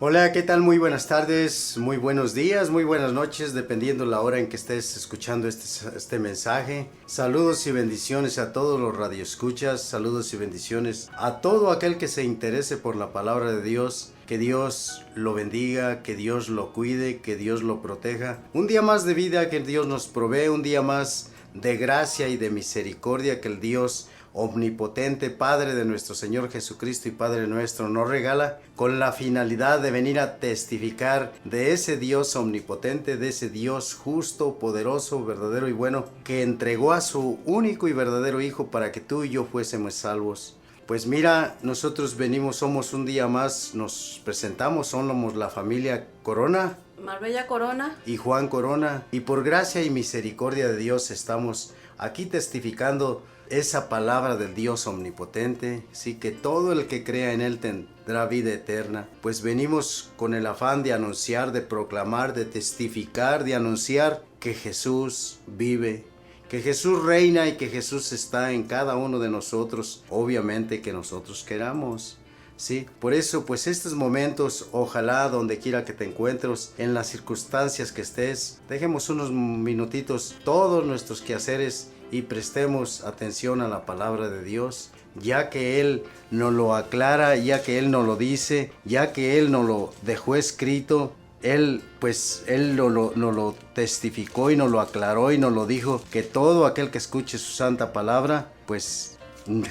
Hola, ¿qué tal? Muy buenas tardes, muy buenos días, muy buenas noches, dependiendo la hora en que estés escuchando este mensaje. Saludos y bendiciones a todos los radioescuchas, saludos y bendiciones a todo aquel que se interese por la palabra de Dios. Que Dios lo bendiga, que Dios lo cuide, que Dios lo proteja. Un día más de vida que Dios nos provee, un día más de gracia y de misericordia que el Dios omnipotente, Padre de nuestro Señor Jesucristo y Padre nuestro, nos regala con la finalidad de venir a testificar de ese Dios omnipotente, de ese Dios justo, poderoso, verdadero y bueno, que entregó a su único y verdadero Hijo para que tú y yo fuésemos salvos. Pues mira, nosotros venimos, somos un día más, nos presentamos, somos la familia Corona, Marbella Corona y Juan Corona, y por gracia y misericordia de Dios estamos aquí testificando esa palabra del Dios omnipotente, sí, que todo el que crea en él tendrá vida eterna. Pues venimos con el afán de anunciar, de proclamar, de testificar, de anunciar que Jesús vive, que Jesús reina y que Jesús está en cada uno de nosotros, obviamente que nosotros queramos. Sí, por eso pues estos momentos, ojalá donde quiera que te encuentres, en las circunstancias que estés, dejemos unos minutitos todos nuestros quehaceres y prestemos atención a la palabra de Dios, ya que Él nos lo aclara, ya que Él nos lo dice, ya que Él nos lo dejó escrito. Él nos lo testificó y nos lo aclaró y nos lo dijo, que todo aquel que escuche su santa palabra, pues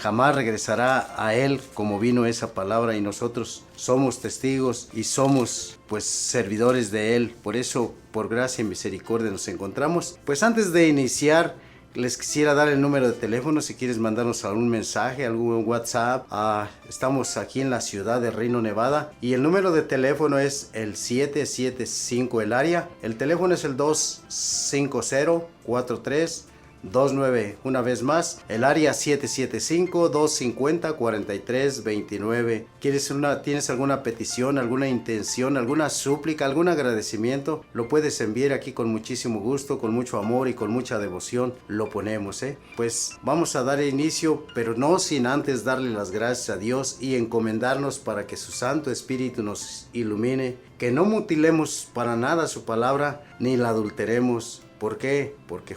jamás regresará a Él como vino esa palabra, y nosotros somos testigos y somos pues servidores de Él. Por eso, por gracia y misericordia nos encontramos. Pues antes de iniciar, les quisiera dar el número de teléfono si quieres mandarnos algún mensaje, algún WhatsApp. Estamos aquí en la ciudad de Reno, Nevada, y el número de teléfono es el 775 el área. El teléfono es el 250-4329. Una vez más, el área 775-250-4329. ¿Tienes alguna petición, alguna intención, alguna súplica, algún agradecimiento? Lo puedes enviar aquí con muchísimo gusto, con mucho amor y con mucha devoción. Lo ponemos, Pues vamos a dar inicio, pero no sin antes darle las gracias a Dios y encomendarnos para que su Santo Espíritu nos ilumine, que no mutilemos para nada su palabra, ni la adulteremos. ¿Por qué? Porque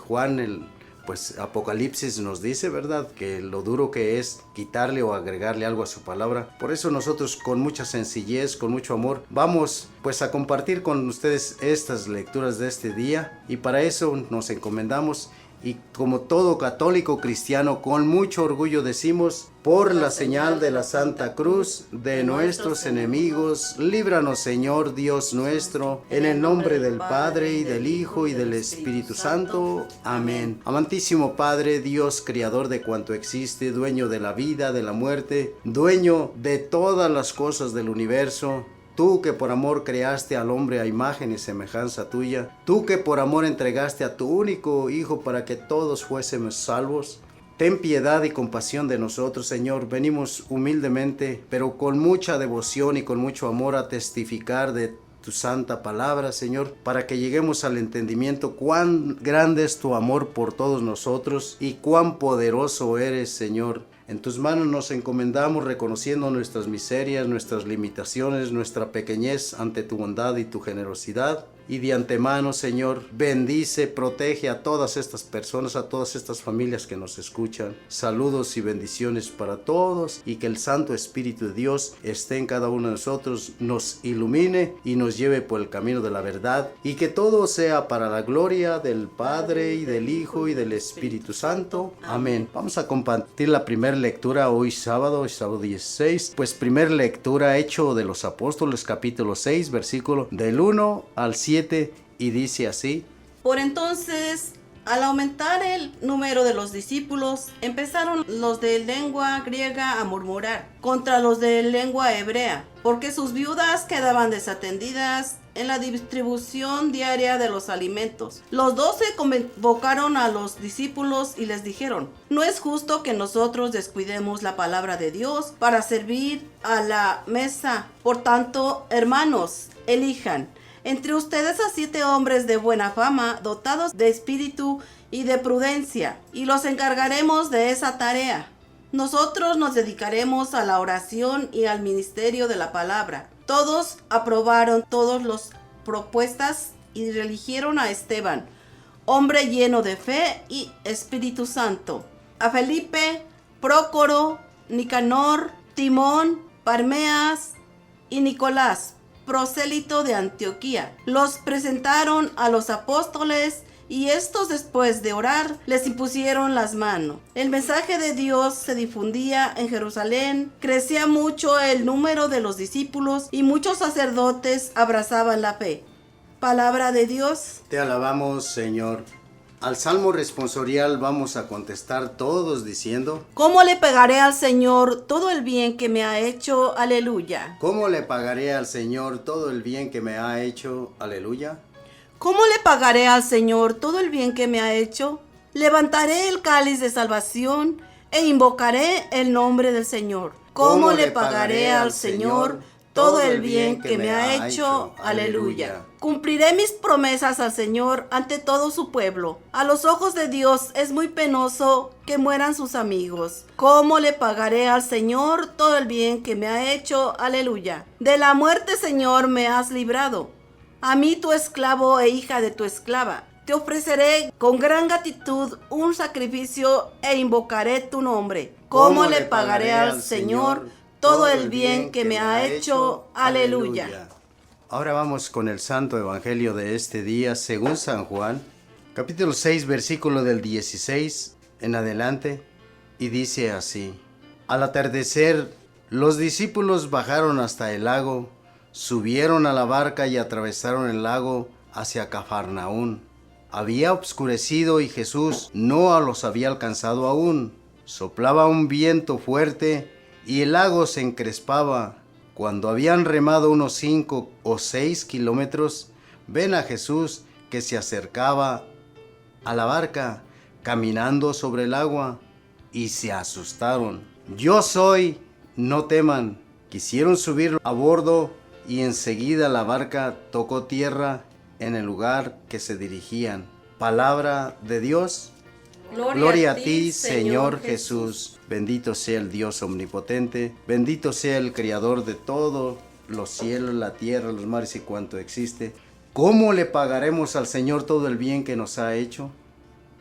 pues Apocalipsis nos dice, ¿verdad?, que lo duro que es quitarle o agregarle algo a su palabra. Por eso nosotros con mucha sencillez, con mucho amor, vamos pues a compartir con ustedes estas lecturas de este día, y para eso nos encomendamos. Y como todo católico cristiano, con mucho orgullo decimos: por la señal de la Santa Cruz de nuestros enemigos, líbranos, Señor Dios nuestro, en el nombre del Padre, y del Hijo, y del Espíritu Santo. Amén. Amantísimo Padre, Dios creador de cuanto existe, dueño de la vida, de la muerte, dueño de todas las cosas del universo, tú que por amor creaste al hombre a imagen y semejanza tuya, tú que por amor entregaste a tu único Hijo para que todos fuésemos salvos, ten piedad y compasión de nosotros, Señor. Venimos humildemente, pero con mucha devoción y con mucho amor, a testificar de tu santa palabra, Señor, para que lleguemos al entendimiento cuán grande es tu amor por todos nosotros y cuán poderoso eres, Señor. En tus manos nos encomendamos, reconociendo nuestras miserias, nuestras limitaciones, nuestra pequeñez ante tu bondad y tu generosidad. Y de antemano, Señor, bendice, protege a todas estas personas, a todas estas familias que nos escuchan. Saludos y bendiciones para todos, y que el Santo Espíritu de Dios esté en cada uno de nosotros, nos ilumine y nos lleve por el camino de la verdad, y que todo sea para la gloria del Padre, y del Hijo, y del Espíritu Santo. Amén. Vamos a compartir la primera lectura hoy sábado 16. Pues primera lectura, Hecho de los Apóstoles, capítulo 6, versículo del 1 al 7. Y dice así: Por entonces, al aumentar el número de los discípulos, empezaron los de lengua griega a murmurar contra los de lengua hebrea, porque sus viudas quedaban desatendidas en la distribución diaria de los alimentos. Los 12 convocaron a los discípulos y les dijeron: no es justo que nosotros descuidemos la palabra de Dios para servir a la mesa. Por tanto, hermanos, elijan entre ustedes a 7 hombres de buena fama, dotados de espíritu y de prudencia, y los encargaremos de esa tarea. Nosotros nos dedicaremos a la oración y al ministerio de la palabra. Todos aprobaron todas las propuestas y eligieron a Esteban, hombre lleno de fe y Espíritu Santo, a Felipe, Prócoro, Nicanor, Timón, Parmeas y Nicolás, prosélito de Antioquía. Los presentaron a los apóstoles y estos, después de orar, les impusieron las manos. El mensaje de Dios se difundía en Jerusalén, crecía mucho el número de los discípulos y muchos sacerdotes abrazaban la fe. Palabra de Dios. Te alabamos, Señor. Al salmo responsorial vamos a contestar todos diciendo: ¿Cómo le pagaré al Señor todo el bien que me ha hecho? Aleluya. ¿Cómo le pagaré al Señor todo el bien que me ha hecho? Aleluya. ¿Cómo le pagaré al Señor todo el bien que me ha hecho? Levantaré el cáliz de salvación e invocaré el nombre del Señor. ¿Cómo le pagaré al Señor todo el bien que me ha hecho? Aleluya. Cumpliré mis promesas al Señor ante todo su pueblo. A los ojos de Dios es muy penoso que mueran sus amigos. ¿Cómo le pagaré al Señor todo el bien que me ha hecho? Aleluya. De la muerte, Señor, me has librado. A mí, tu esclavo e hija de tu esclava, te ofreceré con gran gratitud un sacrificio e invocaré tu nombre. ¿Cómo le pagaré al Señor todo el bien que me ha hecho? Aleluya. Ahora vamos con el santo evangelio de este día según San Juan, capítulo 6, versículo del 16 en adelante, y dice así: Al atardecer, los discípulos bajaron hasta el lago, subieron a la barca y atravesaron el lago hacia Cafarnaún. Había obscurecido y Jesús no los había alcanzado aún. Soplaba un viento fuerte y el lago se encrespaba. Cuando habían remado unos 5 o 6 kilómetros, ven a Jesús que se acercaba a la barca caminando sobre el agua y se asustaron. Yo soy, no teman. Quisieron subir a bordo y enseguida la barca tocó tierra en el lugar que se dirigían. Palabra de Dios. Gloria a ti, Señor Jesús. Bendito sea el Dios omnipotente, bendito sea el Creador de todo, los cielos, la tierra, los mares y cuanto existe. ¿Cómo le pagaremos al Señor todo el bien que nos ha hecho?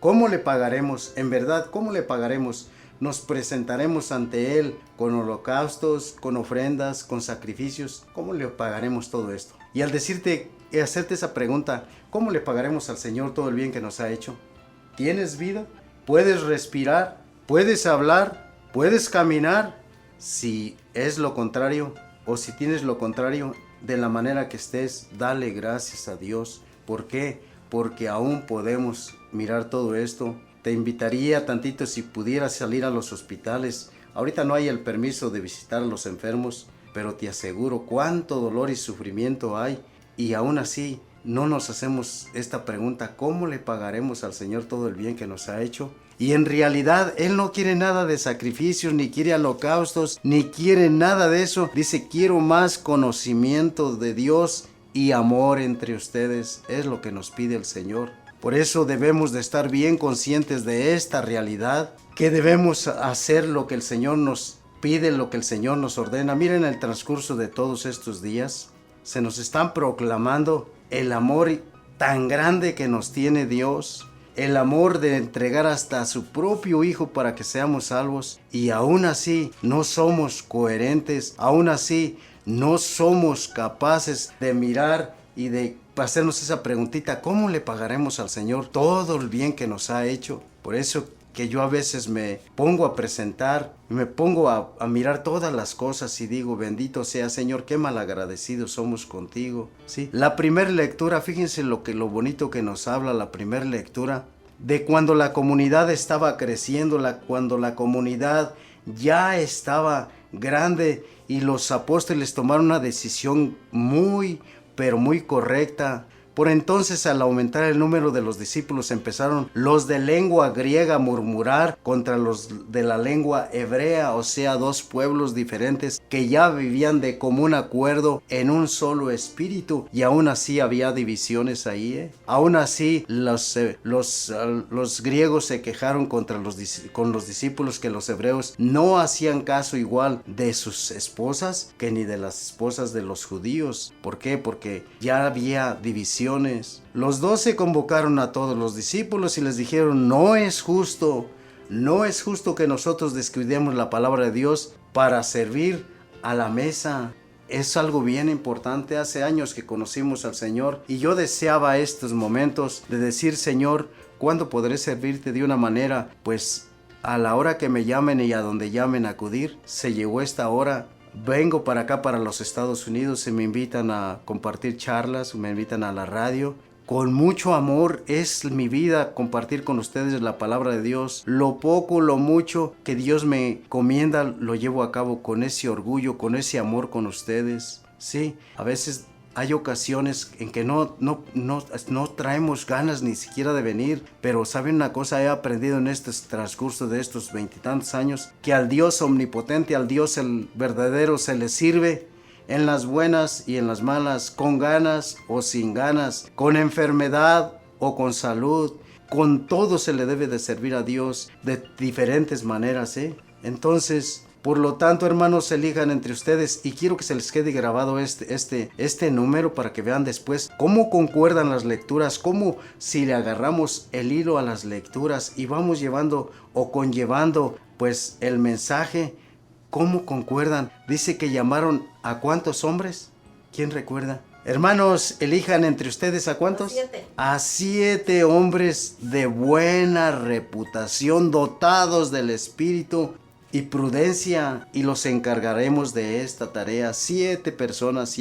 ¿Cómo le pagaremos? En verdad, ¿cómo le pagaremos? Nos presentaremos ante Él con holocaustos, con ofrendas, con sacrificios. ¿Cómo le pagaremos todo esto? Y al hacerte esa pregunta, ¿cómo le pagaremos al Señor todo el bien que nos ha hecho? ¿Tienes vida? ¿Puedes respirar? ¿Puedes hablar? ¿Puedes caminar? Si es lo contrario, o si tienes lo contrario, de la manera que estés, dale gracias a Dios. ¿Por qué? Porque aún podemos mirar todo esto. Te invitaría tantito si pudieras salir a los hospitales. Ahorita no hay el permiso de visitar a los enfermos, pero te aseguro cuánto dolor y sufrimiento hay. Y aún así no nos hacemos esta pregunta: ¿cómo le pagaremos al Señor todo el bien que nos ha hecho? Y en realidad Él no quiere nada de sacrificios, ni quiere holocaustos, ni quiere nada de eso. Dice: quiero más conocimiento de Dios y amor entre ustedes. Es lo que nos pide el Señor. Por eso debemos de estar bien conscientes de esta realidad, que debemos hacer lo que el Señor nos pide, lo que el Señor nos ordena. Miren el transcurso de todos estos días. Se nos están proclamando el amor tan grande que nos tiene Dios. El amor de entregar hasta a su propio Hijo para que seamos salvos. Y aún así no somos coherentes. Aún así no somos capaces de mirar y de hacernos esa preguntita: ¿cómo le pagaremos al Señor todo el bien que nos ha hecho? Por eso que yo a veces me pongo a presentar, me pongo a mirar todas las cosas y digo: bendito sea Señor, qué malagradecidos somos contigo. ¿Sí? La primera lectura, fíjense lo bonito que nos habla la primera lectura, de cuando la comunidad estaba creciendo, cuando la comunidad ya estaba grande y los apóstoles tomaron una decisión muy, pero muy correcta. Por entonces, al aumentar el número de los discípulos, empezaron los de lengua griega a murmurar contra los de la lengua hebrea, o sea, dos pueblos diferentes que ya vivían de común acuerdo en un solo espíritu, y aún así había divisiones ahí. Aún así los griegos se quejaron con los discípulos que los hebreos no hacían caso igual de sus esposas que ni de las esposas de los judíos. ¿Por qué? Porque ya había divisiones. Los 12 convocaron a todos los discípulos y les dijeron: no es justo que nosotros descuidemos la palabra de Dios para servir a la mesa. Es algo bien importante. Hace años que conocimos al Señor y yo deseaba estos momentos de decir: Señor, ¿cuándo podré servirte de una manera? Pues a la hora que me llamen y a donde llamen acudir. Se llegó esta hora. Vengo para acá, para los Estados Unidos, y me invitan a compartir charlas, me invitan a la radio. Con mucho amor es mi vida compartir con ustedes la palabra de Dios. Lo poco, lo mucho que Dios me comienda, lo llevo a cabo con ese orgullo, con ese amor con ustedes. Sí, a veces hay ocasiones en que no traemos ganas ni siquiera de venir, pero ¿saben una cosa? He aprendido en este transcurso de estos 20 y tantos años que al Dios omnipotente, al Dios el verdadero, se le sirve en las buenas y en las malas, con ganas o sin ganas, con enfermedad o con salud. Con todo se le debe de servir a Dios de diferentes maneras, Entonces, por lo tanto, hermanos, elijan entre ustedes, y quiero que se les quede grabado este número para que vean después cómo concuerdan las lecturas, cómo si le agarramos el hilo a las lecturas y vamos llevando o conllevando pues el mensaje, cómo concuerdan. Dice que llamaron ¿a cuántos hombres? ¿Quién recuerda? Hermanos, elijan entre ustedes ¿a cuántos? A 7 hombres de buena reputación, dotados del Espíritu y prudencia, y los encargaremos de esta tarea. 7 personas.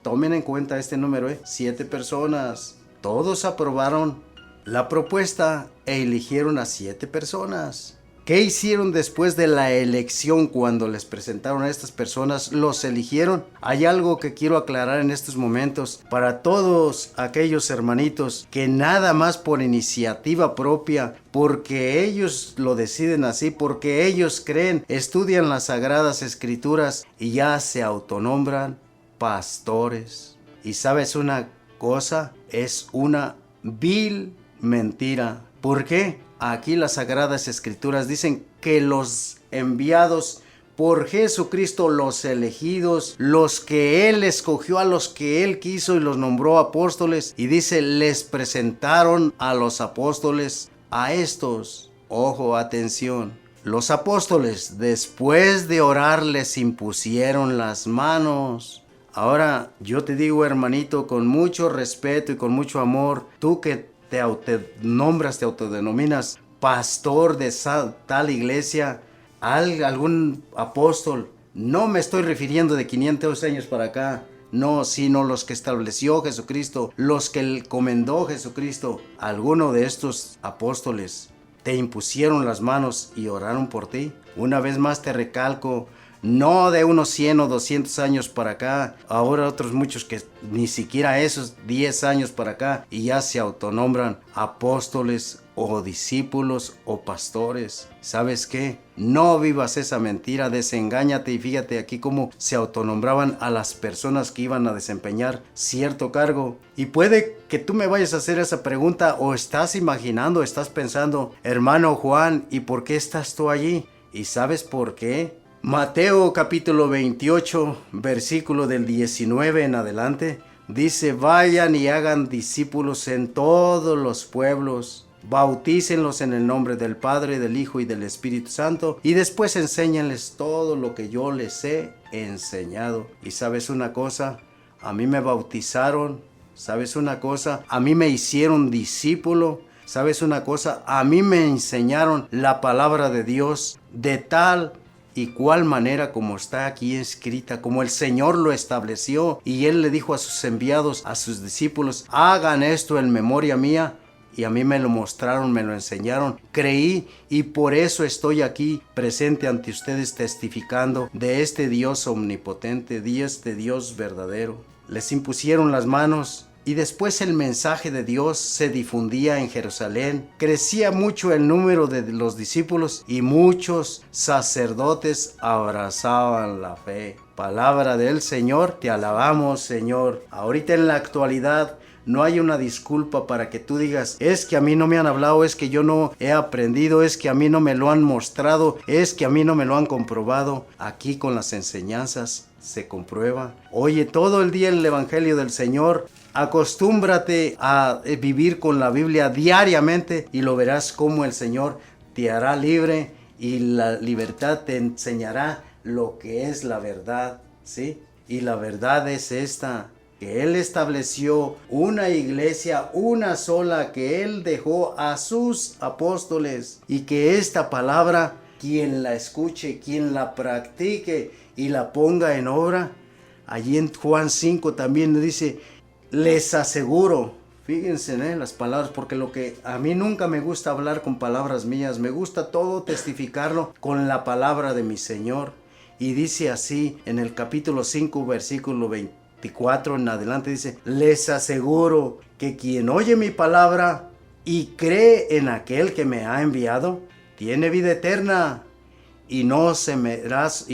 Tomen en cuenta este número, 7 personas. Todos aprobaron la propuesta e eligieron a 7 personas. ¿Qué hicieron después de la elección cuando les presentaron a estas personas? ¿Los eligieron? Hay algo que quiero aclarar en estos momentos para todos aquellos hermanitos que nada más por iniciativa propia, porque ellos lo deciden así, porque ellos creen, estudian las Sagradas Escrituras y ya se autonombran pastores. Y ¿sabes una cosa? Es una vil mentira. ¿Por qué? Aquí las Sagradas Escrituras dicen que los enviados por Jesucristo, los elegidos, los que Él escogió, a los que Él quiso y los nombró apóstoles, y dice, les presentaron a los apóstoles a estos. Ojo, atención. Los apóstoles, después de orar, les impusieron las manos. Ahora, yo te digo, hermanito, con mucho respeto y con mucho amor, tú que te autodenominas pastor de tal iglesia, algún apóstol, no me estoy refiriendo de 500 años para acá, no, sino los que estableció Jesucristo, los que encomendó Jesucristo. Alguno de estos apóstoles te impusieron las manos y oraron por ti. Una vez más te recalco, no de unos 100 o 200 años para acá, ahora otros muchos que ni siquiera esos 10 años para acá y ya se autonombran apóstoles o discípulos o pastores. ¿Sabes qué? No vivas esa mentira, desengáñate y fíjate aquí cómo se autonombraban a las personas que iban a desempeñar cierto cargo. Y puede que tú me vayas a hacer esa pregunta o estás imaginando, estás pensando, hermano Juan, ¿y por qué estás tú allí? ¿Y sabes por qué? Mateo capítulo 28, versículo del 19 en adelante, dice, vayan y hagan discípulos en todos los pueblos, bautícenlos en el nombre del Padre, del Hijo y del Espíritu Santo, y después enséñenles todo lo que yo les he enseñado. Y ¿sabes una cosa? A mí me bautizaron. ¿Sabes una cosa? A mí me hicieron discípulo. ¿Sabes una cosa? A mí me enseñaron la palabra de Dios de tal y cual manera como está aquí escrita, como el Señor lo estableció, y Él le dijo a sus enviados, a sus discípulos, hagan esto en memoria mía. Y a mí me lo mostraron, me lo enseñaron, creí, y por eso estoy aquí presente ante ustedes testificando de este Dios omnipotente, de este Dios verdadero. Les impusieron las manos Y después el mensaje de Dios se difundía en Jerusalén. Crecía mucho el número de los discípulos y muchos sacerdotes abrazaban la fe. Palabra del Señor, te alabamos, Señor. Ahorita en la actualidad no hay una disculpa para que tú digas, es que a mí no me han hablado, es que yo no he aprendido, es que a mí no me lo han mostrado, es que a mí no me lo han comprobado. Aquí con las enseñanzas se comprueba. Oye, todo el día el Evangelio del Señor. Acostúmbrate a vivir con la Biblia diariamente y lo verás como el Señor te hará libre y la libertad te enseñará lo que es la verdad, ¿sí? Y la verdad es esta, que Él estableció una iglesia, una sola, que Él dejó a sus apóstoles y que esta palabra, quien la escuche, quien la practique y la ponga en obra, allí en Juan 5 también dice, les aseguro, fíjense en las palabras, porque lo que a mí nunca me gusta hablar con palabras mías, me gusta todo testificarlo con la palabra de mi Señor. Y dice así en el capítulo 5, versículo 24 en adelante, dice, les aseguro que quien oye mi palabra y cree en aquel que me ha enviado, tiene vida eterna y no serás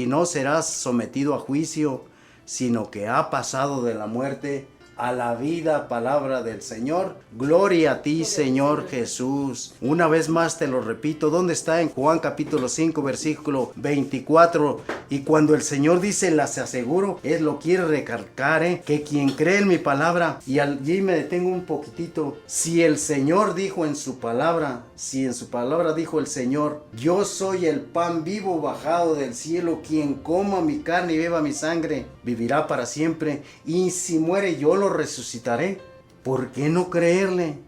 sometido a juicio, sino que ha pasado de la muerte a la vida. Palabra del Señor. Gloria a ti, Señor Jesús. Una vez más te lo repito, ¿dónde está? En Juan capítulo 5, versículo 24. Y cuando el Señor dice, las aseguro, Él lo quiere recalcar, que quien cree en mi palabra, y allí me detengo un poquitito, si el Señor dijo en su palabra, si en su palabra dijo el Señor, yo soy el pan vivo bajado del cielo, quien coma mi carne y beba mi sangre, vivirá para siempre, y si muere yo lo resucitaré. ¿Por qué no creerle?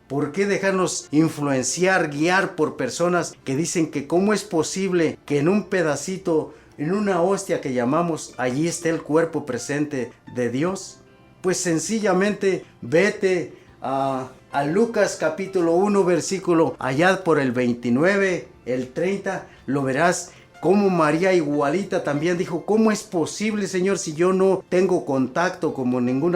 ¿Por qué dejarnos influenciar, guiar por personas que dicen que cómo es posible que en un pedacito, en una hostia que llamamos, allí esté el cuerpo presente de Dios? Pues sencillamente vete a Lucas capítulo 1 versículo allá por el 29, el 30, lo verás. Como María igualita también dijo, ¿cómo es posible, Señor, si yo no tengo contacto como ningún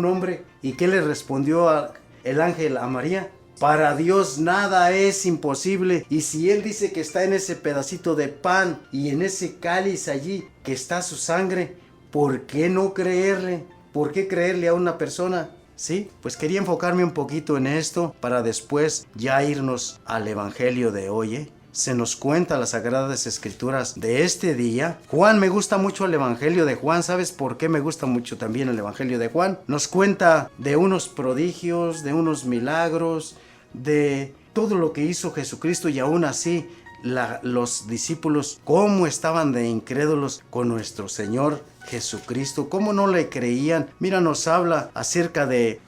hombre? ¿Y qué le respondió el ángel a María? Para Dios nada es imposible. Y si Él dice que está en ese pedacito de pan y en ese cáliz allí que está su sangre, ¿por qué no creerle? ¿Por qué creerle a una persona? Sí, pues quería enfocarme un poquito en esto para después ya irnos al Evangelio de hoy, Se nos cuenta las Sagradas Escrituras de este día. Juan, me gusta mucho el Evangelio de Juan. ¿Sabes por qué me gusta mucho también el Evangelio de Juan? Nos cuenta de unos prodigios, de unos milagros, de todo lo que hizo Jesucristo, y aún así los discípulos cómo estaban de incrédulos con nuestro Señor Jesucristo, cómo no le creían. Mira, nos habla acerca de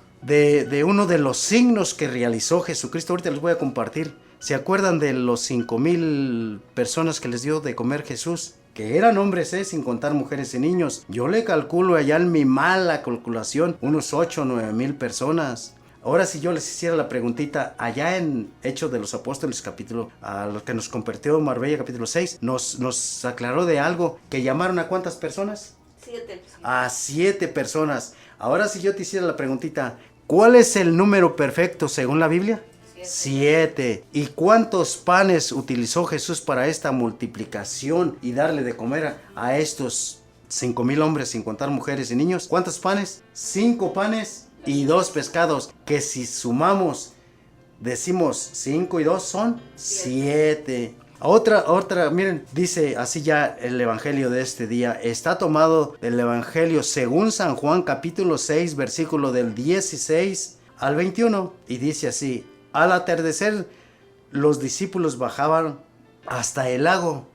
uno de los signos que realizó Jesucristo. Ahorita les voy a compartir. ¿Se acuerdan de los 5,000 personas que les dio de comer Jesús? Que eran hombres, sin contar mujeres y niños. Yo le calculo allá en mi mala calculación unos 8 o 9 mil personas. Ahora, si yo les hiciera la preguntita, allá en Hechos de los Apóstoles, capítulo, a lo que nos compartió Marbella, capítulo 6, nos aclaró de algo, que llamaron a ¿cuántas personas? 7. A 7 personas. Ahora, si yo te hiciera la preguntita, ¿cuál es el número perfecto según la Biblia? 7. ¿Y cuántos panes utilizó Jesús para esta multiplicación y darle de comer a estos 5,000 hombres, sin contar mujeres y niños? ¿Cuántos panes? 5 panes y 2 pescados, que si sumamos, decimos 5 y 2 son 7. Otra, miren, dice así ya el Evangelio de este día. Está tomado del Evangelio según San Juan, capítulo 6, versículo del 16 al 21. Y dice así: al atardecer, los discípulos bajaban hasta el lago.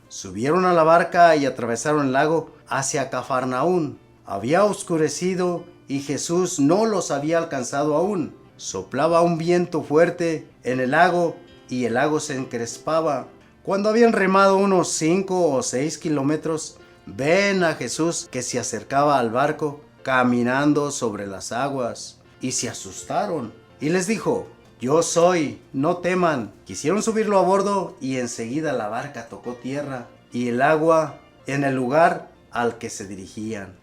Subieron a la barca y atravesaron el lago hacia Cafarnaún. Había oscurecido y Jesús no los había alcanzado aún. Soplaba un viento fuerte en el lago y el lago se encrespaba. Cuando habían remado unos 5 o 6 kilómetros, ven a Jesús que se acercaba al barco caminando sobre las aguas, y se asustaron. Y les dijo: yo soy, no teman. Quisieron subirlo a bordo y enseguida la barca tocó tierra y el agua en el lugar al que se dirigían.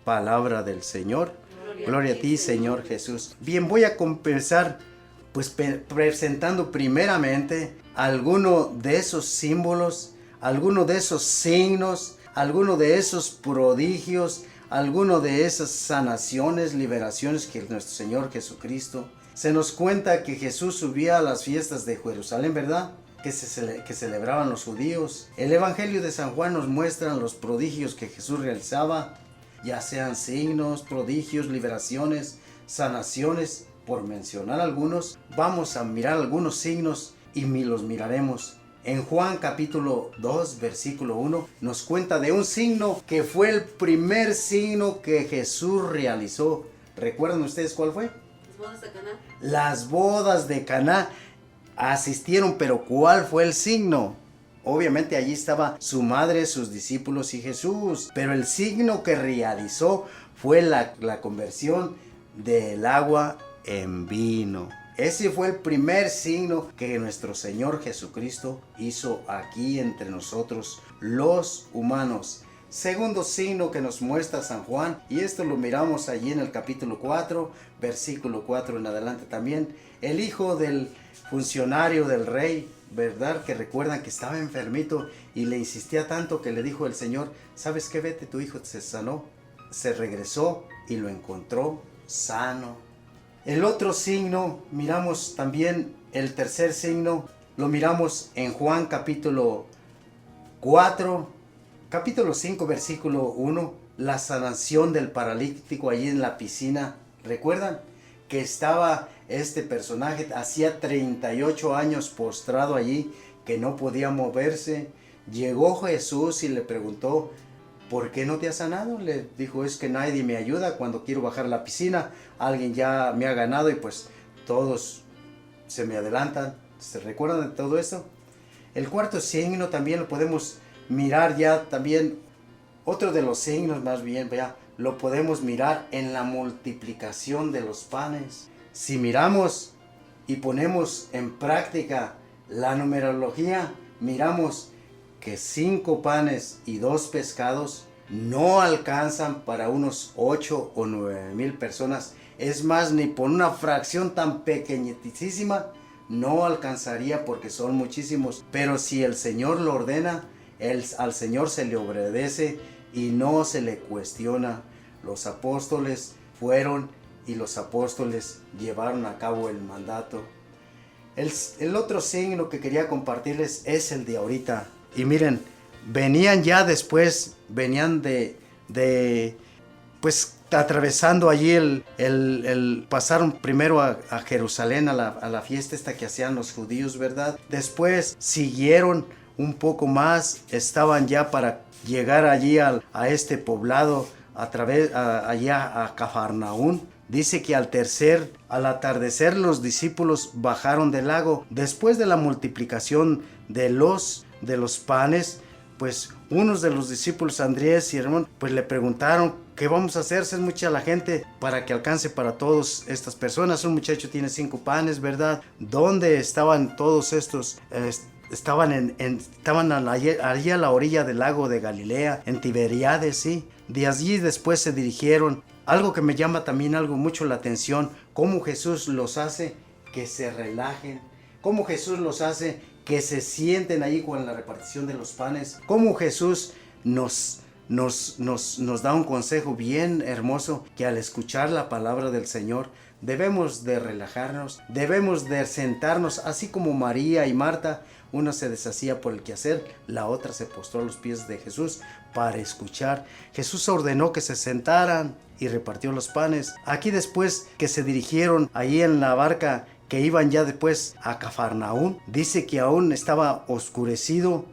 Palabra del Señor. Gloria a ti, Señor Jesús. Bien, voy a comenzar pues presentando primeramente alguno de esos símbolos, alguno de esos signos, alguno de esos prodigios, alguno de esas sanaciones, liberaciones que nuestro Señor Jesucristo. Se nos cuenta que Jesús subía a las fiestas de Jerusalén, ¿verdad? Que celebraban los judíos. El Evangelio de San Juan nos muestra los prodigios que Jesús realizaba, ya sean signos, prodigios, liberaciones, sanaciones, por mencionar algunos. Vamos a mirar algunos signos y los miraremos. En Juan capítulo 2, versículo 1, nos cuenta de un signo que fue el primer signo que Jesús realizó. ¿Recuerdan ustedes cuál fue? Las bodas de Caná. Las bodas de Caná asistieron, pero ¿cuál fue el signo? Obviamente allí estaba su madre, sus discípulos y Jesús, pero el signo que realizó fue la conversión del agua en vino. Ese fue el primer signo que nuestro Señor Jesucristo hizo aquí entre nosotros, los humanos. Segundo signo que nos muestra San Juan, y esto lo miramos allí en el capítulo 4, versículo 4 en adelante también. El hijo del funcionario del rey, ¿verdad? Que recuerdan que estaba enfermito y le insistía tanto que le dijo el Señor: ¿sabes qué? Vete, tu hijo se sanó. Se regresó y lo encontró sano. El otro signo, miramos también el tercer signo, lo miramos en Juan capítulo 4, capítulo 5, versículo 1, la sanación del paralítico allí en la piscina. ¿Recuerdan? Que estaba este personaje, hacía 38 años postrado allí, que no podía moverse. Llegó Jesús y le preguntó: ¿por qué no te has sanado? Le dijo: es que nadie me ayuda cuando quiero bajar a la piscina. Alguien ya me ha ganado y pues todos se me adelantan. ¿Se recuerdan de todo esto? El cuarto signo también lo podemos mirar ya también. Otro de los signos más bien, vea, lo podemos mirar en la multiplicación de los panes. Si miramos y ponemos en práctica la numerología, miramos que 5 panes y 2 pescados no alcanzan para unos 8 o 9 mil personas. Es más, ni por una fracción tan pequeñísima no alcanzaría, porque son muchísimos. Pero si el Señor lo ordena, al Señor se le obedece y no se le cuestiona. Los apóstoles fueron y los apóstoles llevaron a cabo el mandato. El otro signo que quería compartirles es el de ahorita. Y miren, venían ya después, venían pues atravesando allí pasaron primero a Jerusalén, a la fiesta esta que hacían los judíos, ¿verdad? Después siguieron un poco más, estaban ya para llegar allí a este poblado, allá a Cafarnaún. Dice que al atardecer los discípulos bajaron del lago. Después de la multiplicación de los panes, pues unos de los discípulos, Andrés y Hermón, pues le preguntaron: ¿qué vamos a hacer? Es mucha la gente para que alcance para todas estas personas. Un muchacho tiene 5 panes, ¿verdad? ¿Dónde estaban todos estos? Estaban allí a la orilla del lago de Galilea, en Tiberíades, sí. De allí después se dirigieron. Algo que me llama también mucho la atención, cómo Jesús los hace que se relajen, cómo Jesús los hace que se sienten ahí con la repartición de los panes, cómo Jesús nos da un consejo bien hermoso, que al escuchar la palabra del Señor debemos de relajarnos, debemos de sentarnos, así como María y Marta. Una se deshacía por el quehacer, la otra se postró a los pies de Jesús para escuchar. Jesús ordenó que se sentaran y repartió los panes. Aquí después que se dirigieron ahí en la barca, que iban ya después a Cafarnaún, dice que aún estaba oscureciendo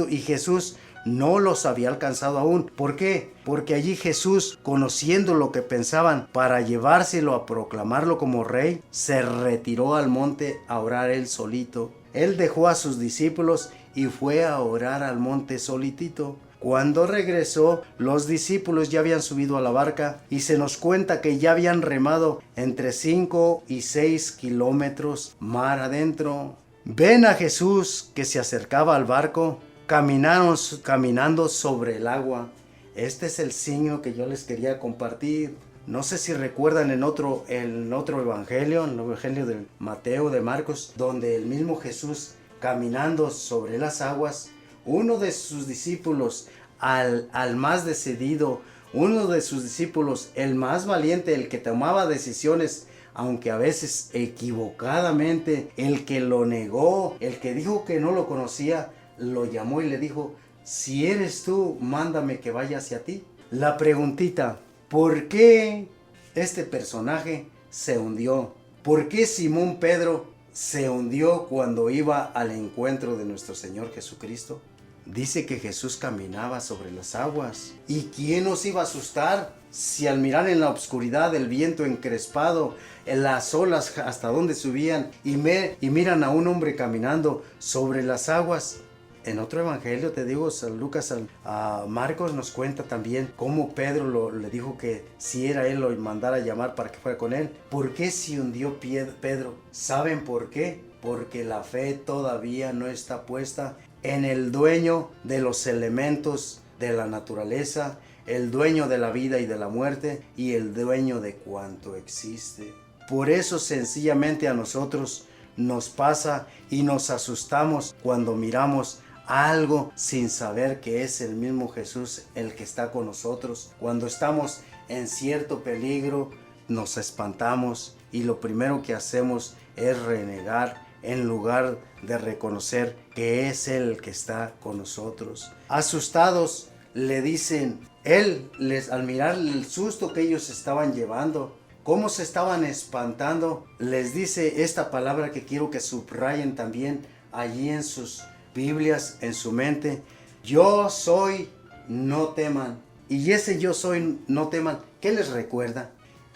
y Jesús no los había alcanzado aún. ¿Por qué? Porque allí Jesús, conociendo lo que pensaban para llevárselo a proclamarlo como rey, se retiró al monte a orar él solito. Él dejó a sus discípulos y fue a orar al monte solitito. Cuando regresó, los discípulos ya habían subido a la barca y se nos cuenta que ya habían remado entre 5 y 6 kilómetros mar adentro. Ven a Jesús que se acercaba al barco, caminando sobre el agua. Este es el signo que yo les quería compartir. No sé si recuerdan en otro evangelio, en el evangelio de Mateo, de Marcos, donde el mismo Jesús caminando sobre las aguas, uno de sus discípulos, al más decidido, uno de sus discípulos, el más valiente, el que tomaba decisiones, aunque a veces equivocadamente, el que lo negó, el que dijo que no lo conocía, lo llamó y le dijo: si eres tú, mándame que vaya hacia ti. La preguntita: ¿por qué este personaje se hundió? ¿Por qué Simón Pedro se hundió cuando iba al encuentro de nuestro Señor Jesucristo? Dice que Jesús caminaba sobre las aguas. ¿Y quién nos iba a asustar si al mirar en la oscuridad el viento encrespado, en las olas hasta donde subían, y miran a un hombre caminando sobre las aguas? En otro evangelio, te digo, San Lucas, a Marcos nos cuenta también cómo Pedro le dijo que si era él lo mandara a llamar para que fuera con él. ¿Por qué se hundió Pedro? ¿Saben por qué? Porque la fe todavía no está puesta en el dueño de los elementos de la naturaleza, el dueño de la vida y de la muerte, y el dueño de cuanto existe. Por eso sencillamente a nosotros nos pasa y nos asustamos cuando miramos algo sin saber que es el mismo Jesús el que está con nosotros. Cuando estamos en cierto peligro, nos espantamos y lo primero que hacemos es renegar en lugar de reconocer que es Él el que está con nosotros. Asustados le dicen, al mirar el susto que ellos estaban llevando, cómo se estaban espantando, les dice esta palabra que quiero que subrayen también allí en sus Biblias, en su mente: yo soy, no teman. Y ese yo soy, no teman, ¿qué les recuerda?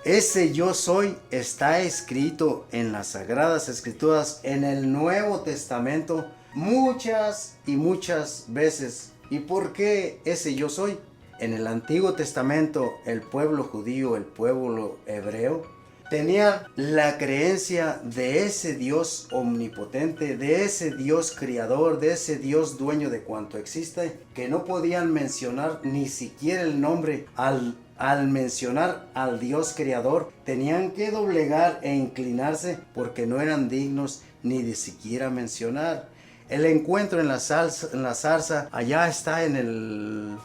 Ese yo soy está escrito en las Sagradas Escrituras, en el Nuevo Testamento, muchas y muchas veces. ¿Y por qué ese yo soy? En el Antiguo Testamento, el pueblo judío, el pueblo hebreo, tenía la creencia de ese Dios omnipotente, de ese Dios creador, de ese Dios dueño de cuanto existe, que no podían mencionar ni siquiera el nombre. Al mencionar al Dios creador, tenían que doblegar e inclinarse porque no eran dignos ni de siquiera mencionar. El encuentro en la zarza, allá está en el,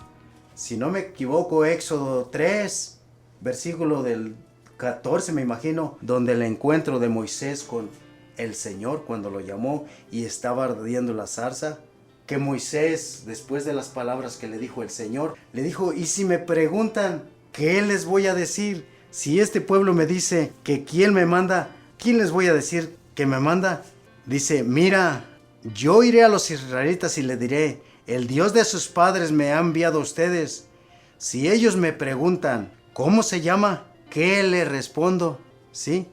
si no me equivoco, Éxodo 3, versículo del 14, me imagino, donde el encuentro de Moisés con el Señor cuando lo llamó y estaba ardiendo la zarza, que Moisés, después de las palabras que le dijo el Señor, le dijo: y si me preguntan, ¿qué les voy a decir? Si este pueblo me dice que quién me manda, ¿quién les voy a decir que me manda? Dice: mira, yo iré a los israelitas y le diré: el Dios de sus padres me ha enviado a ustedes. Si ellos me preguntan, ¿cómo se llama?, ¿qué le respondo? ¿Sí?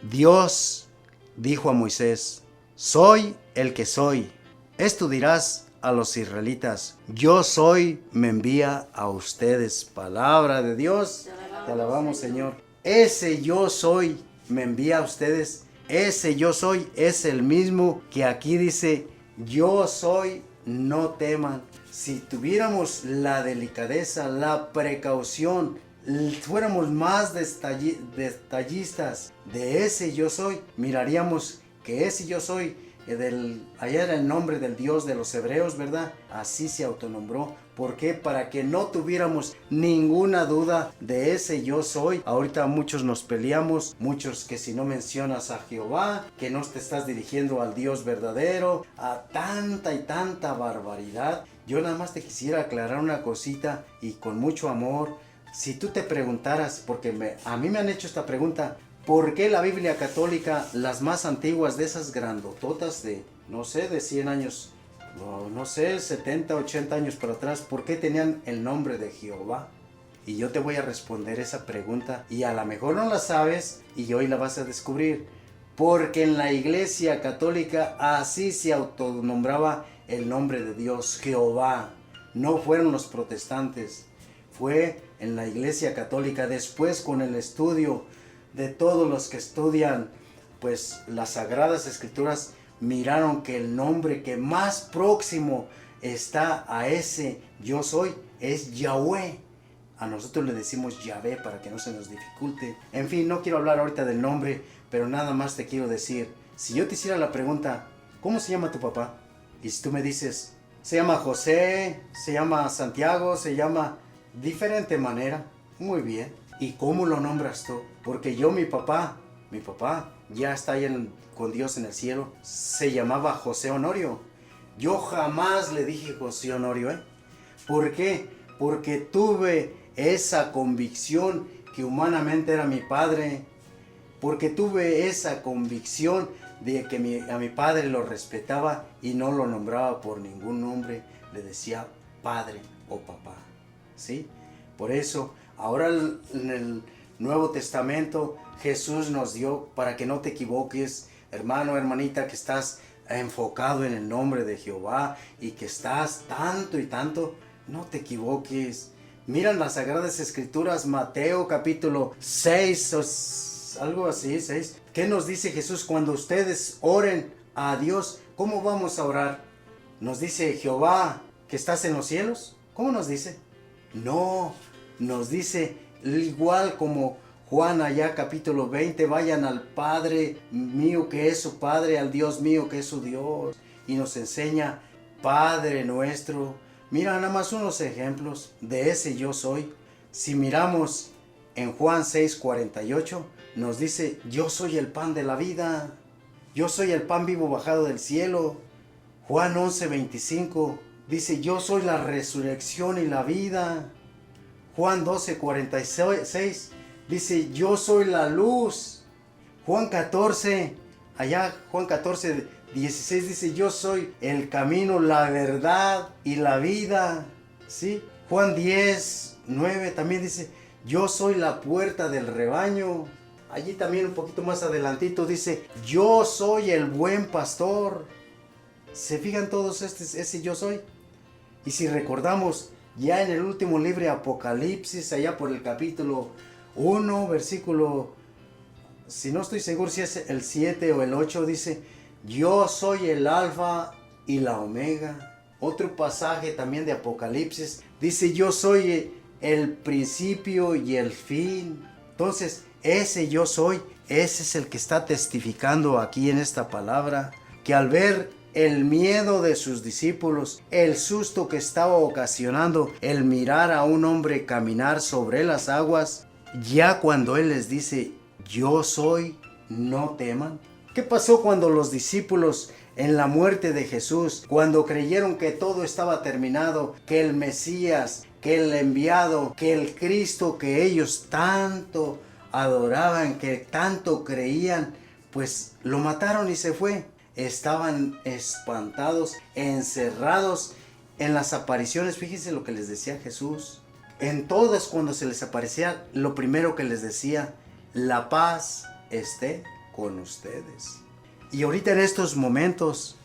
Dios dijo a Moisés: soy el que soy. Esto dirás a los israelitas: yo soy, me envía a ustedes. Palabra de Dios. Te alabamos, Señor. Ese yo soy me envía a ustedes. Ese yo soy es el mismo que aquí dice: yo soy, no teman. Si tuviéramos la delicadeza, la precaución, fuéramos más detallistas de ese yo soy, miraríamos que ese yo soy, allá era el nombre del Dios de los hebreos, ¿verdad? Así se autonombró. ¿Por qué? Para que no tuviéramos ninguna duda de ese yo soy. Ahorita muchos nos peleamos, muchos que si no mencionas a Jehová, que no te estás dirigiendo al Dios verdadero, a tanta y tanta barbaridad. Yo nada más te quisiera aclarar una cosita y con mucho amor. Si tú te preguntaras, porque a mí me han hecho esta pregunta: ¿por qué la Biblia católica, las más antiguas, de esas grandototas de, no sé, de 100 años, no sé, 70, 80 años para atrás, por qué tenían el nombre de Jehová? Y yo te voy a responder esa pregunta, y a lo mejor no la sabes, y hoy la vas a descubrir. Porque en la Iglesia católica así se autonombraba el nombre de Dios, Jehová. No fueron los protestantes, fue en la Iglesia católica. Después, con el estudio de todos los que estudian pues las Sagradas Escrituras, miraron que el nombre que más próximo está a ese yo soy es Yahweh. A nosotros le decimos Yahvé para que no se nos dificulte. En fin, no quiero hablar ahorita del nombre, pero nada más te quiero decir, si yo te hiciera la pregunta, ¿cómo se llama tu papá? Y si tú me dices, se llama José, se llama Santiago, se llama diferente manera, muy bien. ¿Y cómo lo nombras tú? Porque yo, mi papá ya está ahí con Dios en el cielo, se llamaba José Honorio. Yo jamás le dije José Honorio, ¿eh? ¿Por qué? Porque tuve esa convicción que humanamente era mi padre, porque tuve esa convicción de que a mi padre lo respetaba y no lo nombraba por ningún nombre, le decía padre o papá, ¿sí? Por eso, ahora en el Nuevo Testamento, Jesús nos dio, para que no te equivoques, hermano, hermanita, que estás enfocado en el nombre de Jehová y que estás tanto y tanto, no te equivoques. Miran las Sagradas Escrituras, Mateo capítulo 6, o algo así, 6. ¿Qué nos dice Jesús cuando ustedes oren a Dios? ¿Cómo vamos a orar? ¿Nos dice Jehová que estás en los cielos? ¿Cómo nos dice? No, nos dice igual como Juan allá capítulo 20, vayan al Padre mío que es su Padre, al Dios mío que es su Dios. Y nos enseña Padre nuestro. Mira nada más unos ejemplos de ese yo soy. Si miramos en Juan 6:48, nos dice, yo soy el pan de la vida. Yo soy el pan vivo bajado del cielo. Juan 11:25 dice, yo soy la resurrección y la vida. Juan 12:46 dice, yo soy la luz. Juan 14:16 dice, yo soy el camino, la verdad y la vida. ¿Sí? Juan 10:9 también dice, yo soy la puerta del rebaño. Allí también un poquito más adelantito dice, yo soy el buen pastor. ¿Se fijan todos ese yo soy? Y si recordamos, ya en el último libro de Apocalipsis, allá por el capítulo 1, versículo, si no estoy seguro si es el 7 o el 8, dice, yo soy el alfa y la omega. Otro pasaje también de Apocalipsis dice, yo soy el principio y el fin. Entonces, ese yo soy, ese es el que está testificando aquí en esta palabra, que al ver el miedo de sus discípulos, el susto que estaba ocasionando el mirar a un hombre caminar sobre las aguas, ya cuando él les dice, yo soy, no teman. ¿Qué pasó cuando los discípulos en la muerte de Jesús, cuando creyeron que todo estaba terminado, que el Mesías, que el enviado, que el Cristo que ellos tanto adoraban, que tanto creían, pues lo mataron y se fue? Estaban espantados, encerrados en las apariciones. Fíjense lo que les decía Jesús. En todas, cuando se les aparecía, lo primero que les decía, la paz esté con ustedes. Y ahorita en estos momentos,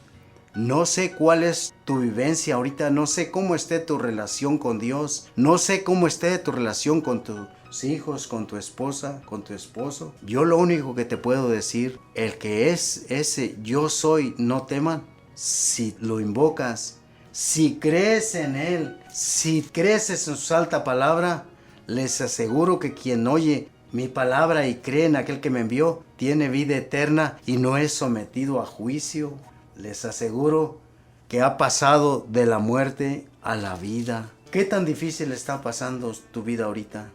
no sé cuál es tu vivencia ahorita, no sé cómo esté tu relación con Dios, no sé cómo esté tu relación con tus hijos, con tu esposa, con tu esposo. Yo lo único que te puedo decir, el que es ese yo soy, no teman, si lo invocas, si crees en Él, si crees en su santa palabra, les aseguro que quien oye mi palabra y cree en aquel que me envió, tiene vida eterna y no es sometido a juicio. Les aseguro que ha pasado de la muerte a la vida. ¿Qué tan difícil está pasando tu vida ahorita?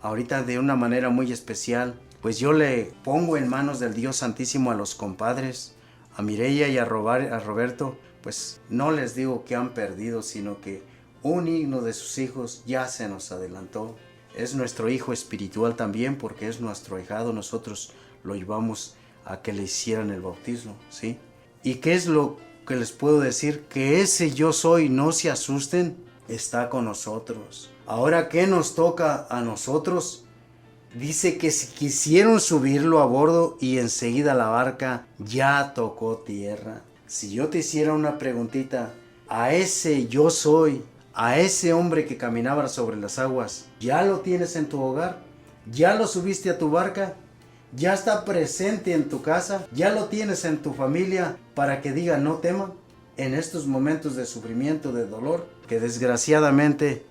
Ahorita de una manera muy especial, pues yo le pongo en manos del Dios Santísimo a los compadres, a Mireya y a Roberto, pues no les digo que han perdido, sino que un himno de sus hijos ya se nos adelantó. Es nuestro hijo espiritual también, porque es nuestro ahijado. Nosotros lo llevamos a que le hicieran el bautismo, ¿sí? ¿Y qué es lo que les puedo decir? Que ese yo soy, no se asusten, está con nosotros. Ahora, ¿qué nos toca a nosotros? Dice que si quisieron subirlo a bordo y enseguida la barca ya tocó tierra. Si yo te hiciera una preguntita, a ese yo soy, a ese hombre que caminaba sobre las aguas, ¿ya lo tienes en tu hogar? ¿Ya lo subiste a tu barca? ¿Ya está presente en tu casa? ¿Ya lo tienes en tu familia para que diga no teman en estos momentos de sufrimiento, de dolor? Que desgraciadamente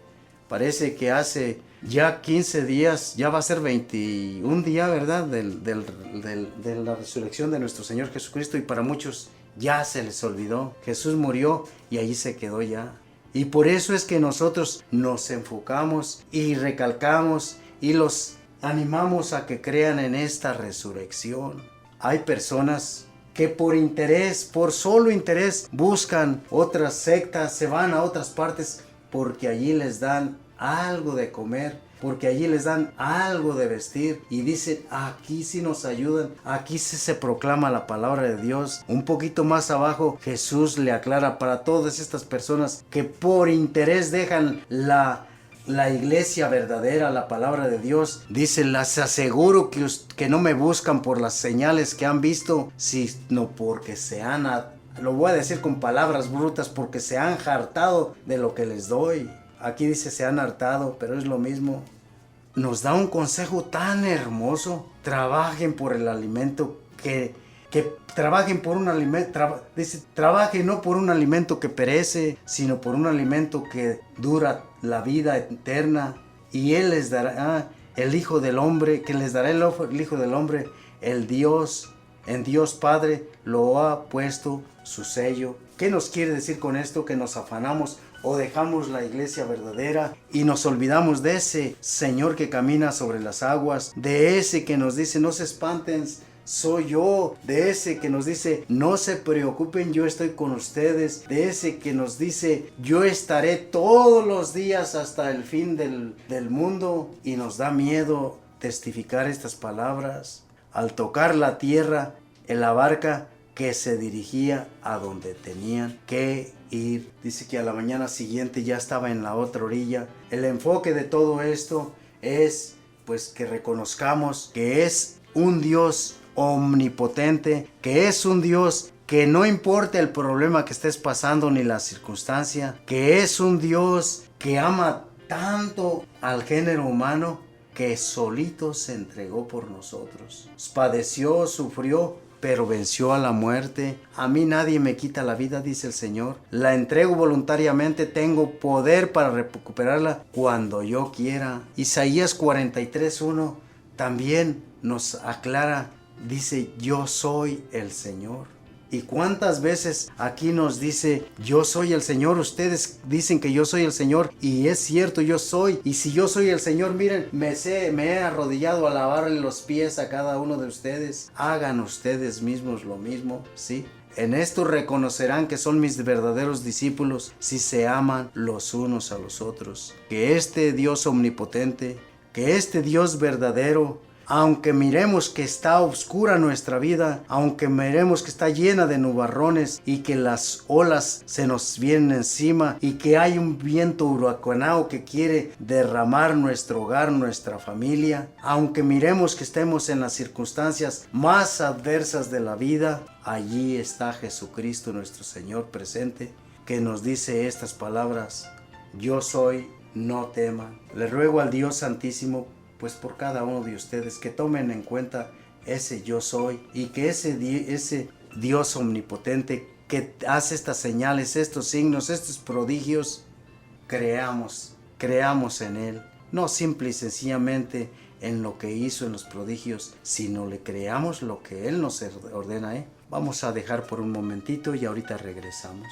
parece que hace ya 15 días, ya va a ser 21 días, ¿verdad? De la resurrección de nuestro Señor Jesucristo, y para muchos ya se les olvidó. Jesús murió y allí se quedó ya. Y por eso es que nosotros nos enfocamos y recalcamos y los animamos a que crean en esta resurrección. Hay personas que por interés, por solo interés, buscan otras sectas, se van a otras partes porque allí les dan algo de comer, porque allí les dan algo de vestir y dicen, aquí sí nos ayudan, aquí sí se proclama la palabra de Dios. Un poquito más abajo Jesús le aclara para todas estas personas que por interés dejan la iglesia verdadera, la palabra de Dios. Dice, les aseguro que no me buscan por las señales que han visto, sino porque lo voy a decir con palabras brutas, porque se han hartado de lo que les doy. Aquí dice se han hartado, pero es lo mismo. Nos da un consejo tan hermoso. Trabajen por el alimento que trabajen por un alimento, dice, trabajen no por un alimento que perece, sino por un alimento que dura la vida eterna. Y Él les dará el Hijo del Hombre, que les dará el Hijo del Hombre, el Dios, en Dios Padre lo ha puesto su sello. ¿Qué nos quiere decir con esto? Que nos afanamos o dejamos la iglesia verdadera y nos olvidamos de ese Señor que camina sobre las aguas, de ese que nos dice, no se espanten, soy yo, de ese que nos dice, no se preocupen, yo estoy con ustedes, de ese que nos dice, yo estaré todos los días hasta el fin del mundo. Y nos da miedo testificar estas palabras. Al tocar la tierra, en la barca que se dirigía a donde tenían que ir, dice que a la mañana siguiente ya estaba en la otra orilla. El enfoque de todo esto es pues que reconozcamos que es un Dios omnipotente, que es un Dios que no importa el problema que estés pasando ni la circunstancia, que es un Dios que ama tanto al género humano que solito se entregó por nosotros. Padeció, sufrió, pero venció a la muerte. A mí nadie me quita la vida, dice el Señor. La entrego voluntariamente, tengo poder para recuperarla cuando yo quiera. Isaías 43:1 también nos aclara, dice, yo soy el Señor. ¿Y cuántas veces aquí nos dice, yo soy el Señor? Ustedes dicen que yo soy el Señor, y es cierto, yo soy. Y si yo soy el Señor, miren, me he arrodillado a lavarle los pies a cada uno de ustedes. Hagan ustedes mismos lo mismo, ¿sí? En esto reconocerán que son mis verdaderos discípulos si se aman los unos a los otros. Que este Dios omnipotente, que este Dios verdadero, aunque miremos que está oscura nuestra vida, aunque miremos que está llena de nubarrones y que las olas se nos vienen encima y que hay un viento huracanado que quiere derramar nuestro hogar, nuestra familia, aunque miremos que estemos en las circunstancias más adversas de la vida, allí está Jesucristo nuestro Señor presente, que nos dice estas palabras: yo soy, no teman. Le ruego al Dios Santísimo, pues por cada uno de ustedes, que tomen en cuenta ese yo soy, y que ese Dios omnipotente que hace estas señales, estos signos, estos prodigios, creamos en Él, no simple y sencillamente en lo que hizo en los prodigios, sino le creamos lo que Él nos ordena. Vamos a dejar por un momentito y ahorita regresamos.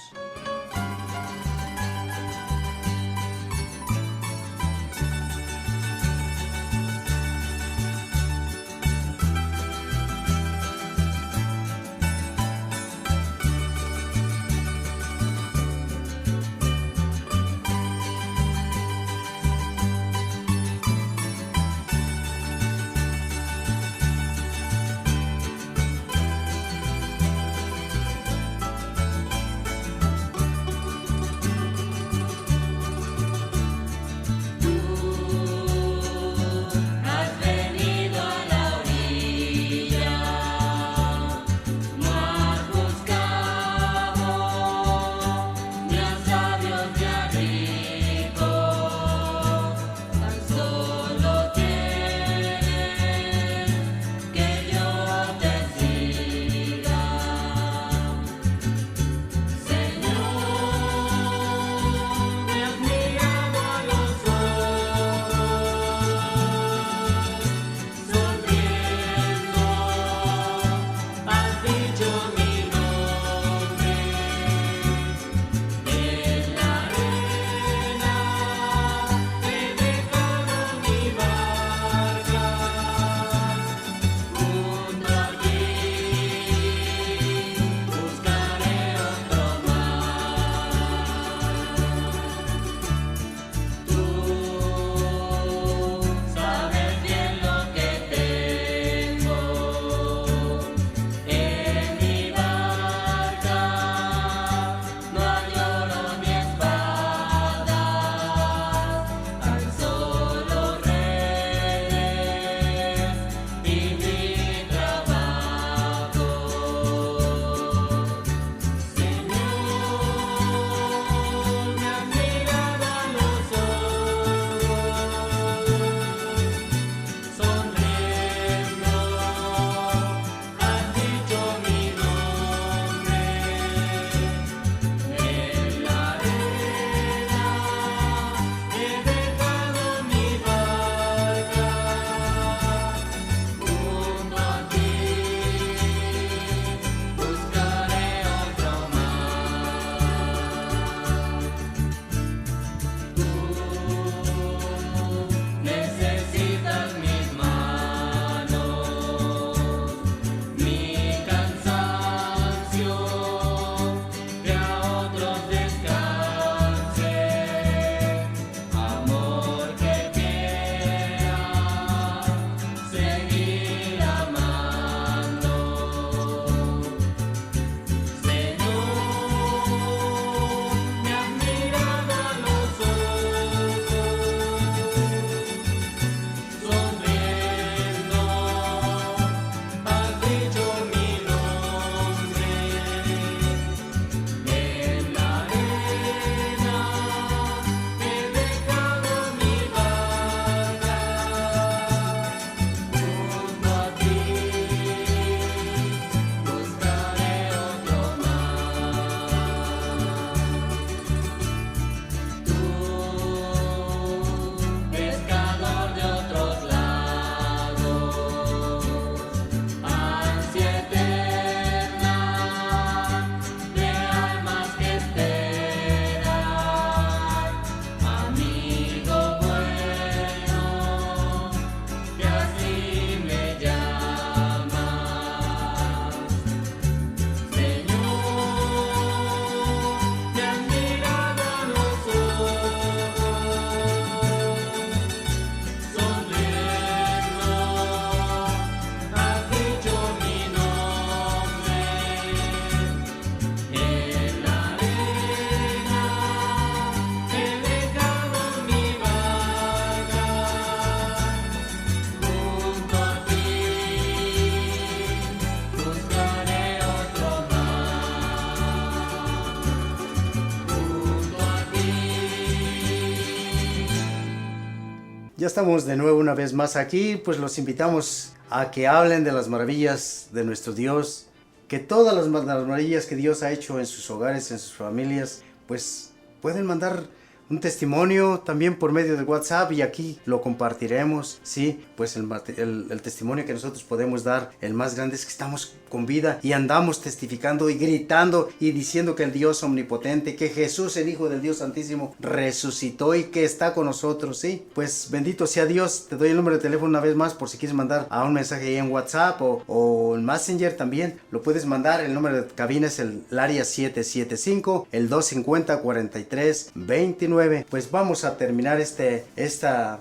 Ya estamos de nuevo una vez más aquí, pues los invitamos a que hablen de las maravillas de nuestro Dios, que todas las maravillas que Dios ha hecho en sus hogares, en sus familias, pues pueden mandar un testimonio también por medio de WhatsApp y aquí lo compartiremos. Sí, pues el testimonio que nosotros podemos dar, el más grande es que estamos con vida y andamos testificando y gritando y diciendo que el Dios omnipotente, que Jesús, el Hijo del Dios Santísimo, resucitó y que está con nosotros. Sí, pues bendito sea Dios. Te doy el número de teléfono una vez más por si quieres mandar a un mensaje ahí en WhatsApp o en Messenger también. Lo puedes mandar. El número de cabina es el área 775, el 250-4329. Pues vamos a terminar esta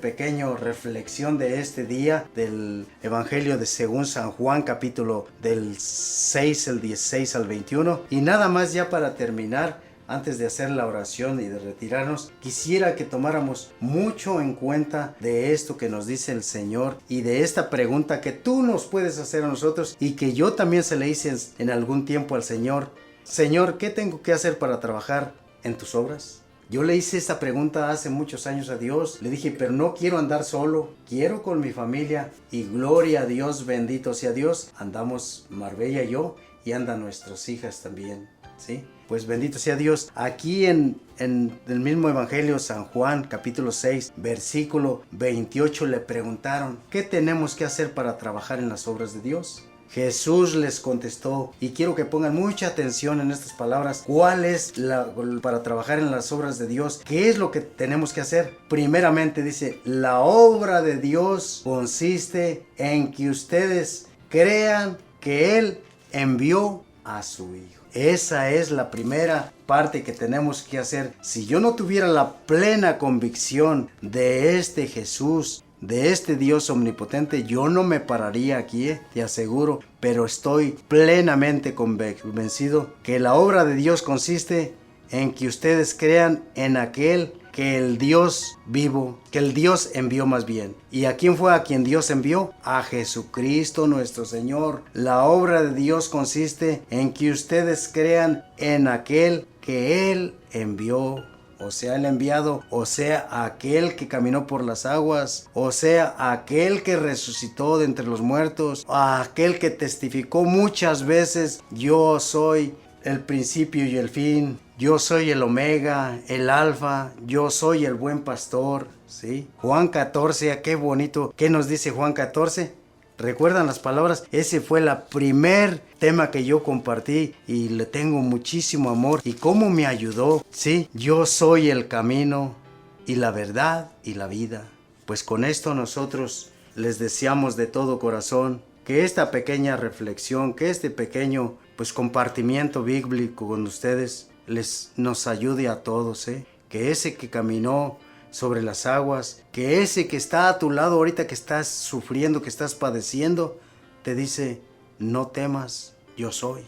pequeño reflexión de este día del Evangelio de según San Juan, capítulo del 6, el 16 al 21. Y nada más ya para terminar, antes de hacer la oración y de retirarnos, quisiera que tomáramos mucho en cuenta de esto que nos dice el Señor y de esta pregunta que tú nos puedes hacer a nosotros y que yo también se le hice en algún tiempo al Señor. Señor, ¿qué tengo que hacer para trabajar en tus obras? Yo le hice esta pregunta hace muchos años a Dios. Le dije, pero no quiero andar solo, quiero con mi familia. Y gloria a Dios, bendito sea Dios. Andamos Marbella y yo, y andan nuestras hijas también, ¿sí? Pues bendito sea Dios. Aquí en el mismo Evangelio, San Juan, capítulo 6, versículo 28, le preguntaron, ¿qué tenemos que hacer para trabajar en las obras de Dios? Jesús les contestó, y quiero que pongan mucha atención en estas palabras. ¿Cuál es para trabajar en las obras de Dios? ¿Qué es lo que tenemos que hacer? Primeramente dice, la obra de Dios consiste en que ustedes crean que Él envió a su Hijo. Esa es la primera parte que tenemos que hacer. Si yo no tuviera la plena convicción de este Jesús, de este Dios omnipotente, yo no me pararía aquí, te aseguro, pero estoy plenamente convencido que la obra de Dios consiste en que ustedes crean en aquel que el Dios vivo, que el Dios envió más bien. ¿Y a quién fue a quien Dios envió? A Jesucristo nuestro Señor. La obra de Dios consiste en que ustedes crean en aquel que Él envió. O sea, el enviado, o sea, aquel que caminó por las aguas, o sea, aquel que resucitó de entre los muertos, aquel que testificó muchas veces, yo soy el principio y el fin, yo soy el omega, el alfa, yo soy el buen pastor, ¿sí? Juan 14, qué bonito, ¿qué nos dice Juan 14? ¿Recuerdan las palabras? Ese fue el primer tema que yo compartí y le tengo muchísimo amor. ¿Y cómo me ayudó? Sí, yo soy el camino y la verdad y la vida. Pues con esto nosotros les deseamos de todo corazón que esta pequeña reflexión, que este pequeño compartimiento bíblico con ustedes nos ayude a todos, que ese que caminó sobre las aguas, que ese que está a tu lado ahorita, que estás sufriendo, que estás padeciendo, te dice, no temas, yo soy.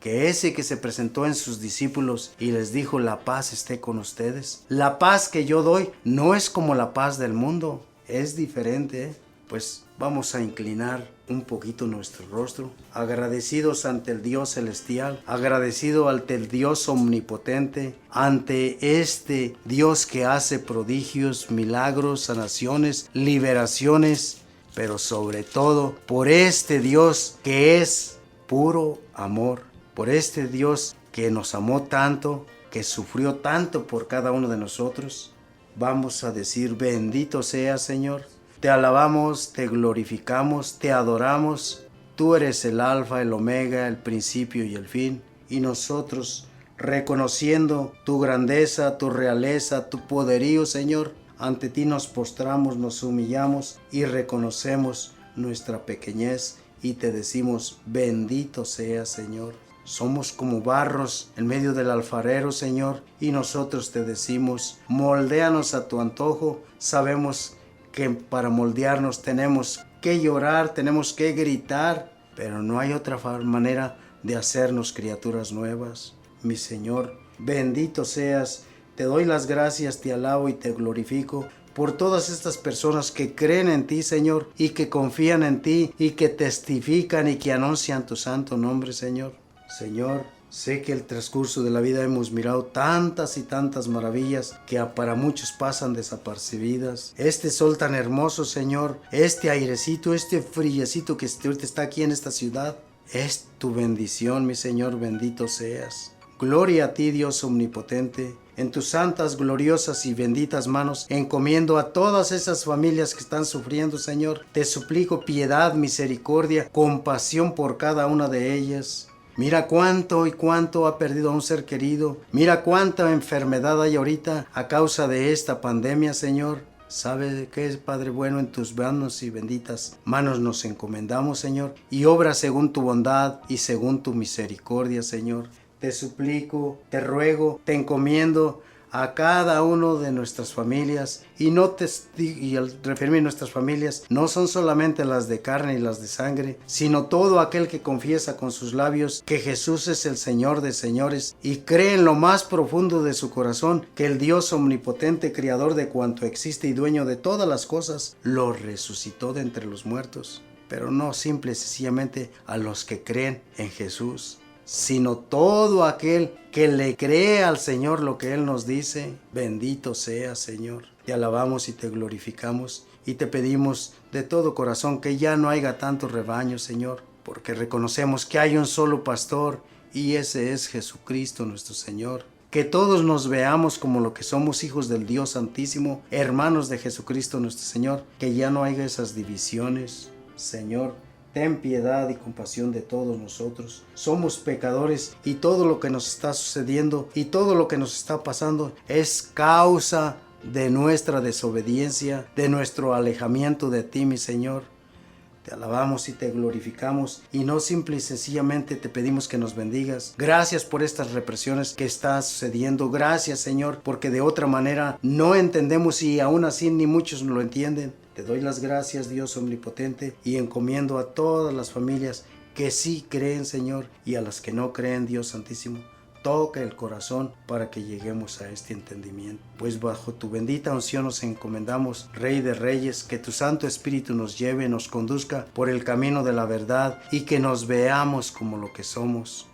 Que ese que se presentó en sus discípulos y les dijo, la paz esté con ustedes. La paz que yo doy no es como la paz del mundo, es diferente, Pues vamos a inclinar un poquito nuestro rostro, agradecidos ante el Dios celestial, agradecido ante el Dios omnipotente, ante este Dios que hace prodigios, milagros, sanaciones, liberaciones, pero sobre todo por este Dios que es puro amor, por este Dios que nos amó tanto, que sufrió tanto por cada uno de nosotros. Vamos a decir, bendito sea, Señor. Te alabamos, te glorificamos, te adoramos. Tú eres el alfa, el omega, el principio y el fin. Y nosotros, reconociendo tu grandeza, tu realeza, tu poderío, Señor, ante ti nos postramos, nos humillamos y reconocemos nuestra pequeñez y te decimos, bendito sea, Señor. Somos como barros en medio del alfarero, Señor, y nosotros te decimos, moldéanos a tu antojo. Sabemos que para moldearnos tenemos que llorar, tenemos que gritar, pero no hay otra manera de hacernos criaturas nuevas. Mi Señor, bendito seas, te doy las gracias, te alabo y te glorifico por todas estas personas que creen en ti, Señor, y que confían en ti, y que testifican y que anuncian tu santo nombre, Señor. Señor, Sé que el transcurso de la vida hemos mirado tantas y tantas maravillas que para muchos pasan desapercibidas. Este sol tan hermoso, Señor, este airecito, este friecito que ahorita está aquí en esta ciudad, es tu bendición, mi Señor, bendito seas. Gloria a ti, Dios omnipotente. En tus santas, gloriosas y benditas manos encomiendo a todas esas familias que están sufriendo, Señor. Te suplico piedad, misericordia, compasión por cada una de ellas. Mira cuánto y cuánto ha perdido a un ser querido. Mira cuánta enfermedad hay ahorita a causa de esta pandemia, Señor. ¿Sabe qué es, Padre bueno? En tus manos y benditas manos nos encomendamos, Señor, y obra según tu bondad y según tu misericordia, Señor. Te suplico, te ruego, te encomiendo a cada uno de nuestras familias, y al referirme a nuestras familias, no son solamente las de carne y las de sangre, sino todo aquel que confiesa con sus labios que Jesús es el Señor de señores y cree en lo más profundo de su corazón que el Dios omnipotente, creador de cuanto existe y dueño de todas las cosas, lo resucitó de entre los muertos. Pero no simple y sencillamente a los que creen en Jesús, sino todo aquel que le cree al Señor lo que Él nos dice. Bendito sea, Señor. Te alabamos y te glorificamos y te pedimos de todo corazón que ya no haya tantos rebaños, Señor, porque reconocemos que hay un solo pastor y ese es Jesucristo nuestro Señor. Que todos nos veamos como lo que somos, hijos del Dios Santísimo, hermanos de Jesucristo nuestro Señor, que ya no haya esas divisiones, Señor. Ten piedad y compasión de todos nosotros. Somos pecadores y todo lo que nos está sucediendo y todo lo que nos está pasando es causa de nuestra desobediencia, de nuestro alejamiento de ti, mi Señor. Te alabamos y te glorificamos y no simple y sencillamente te pedimos que nos bendigas. Gracias por estas represiones que están sucediendo. Gracias, Señor, porque de otra manera no entendemos y aún así ni muchos lo entienden. Te doy las gracias, Dios omnipotente, y encomiendo a todas las familias que sí creen, Señor, y a las que no creen, Dios Santísimo. Toca el corazón para que lleguemos a este entendimiento. Pues bajo tu bendita unción nos encomendamos, Rey de Reyes, que tu Santo Espíritu nos lleve, nos conduzca por el camino de la verdad y que nos veamos como lo que somos,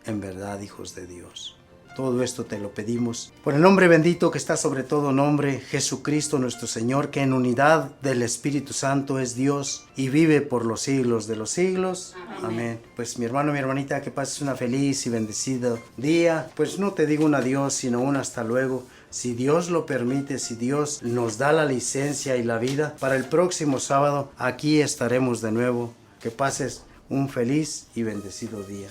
en verdad, hijos de Dios. Todo esto te lo pedimos por el nombre bendito que está sobre todo nombre, Jesucristo nuestro Señor, que en unidad del Espíritu Santo es Dios y vive por los siglos de los siglos. Amén. Pues mi hermano, mi hermanita, que pases una feliz y bendecido día. Pues no te digo un adiós, sino un hasta luego. Si Dios lo permite, si Dios nos da la licencia y la vida, para el próximo sábado aquí estaremos de nuevo. Que pases un feliz y bendecido día.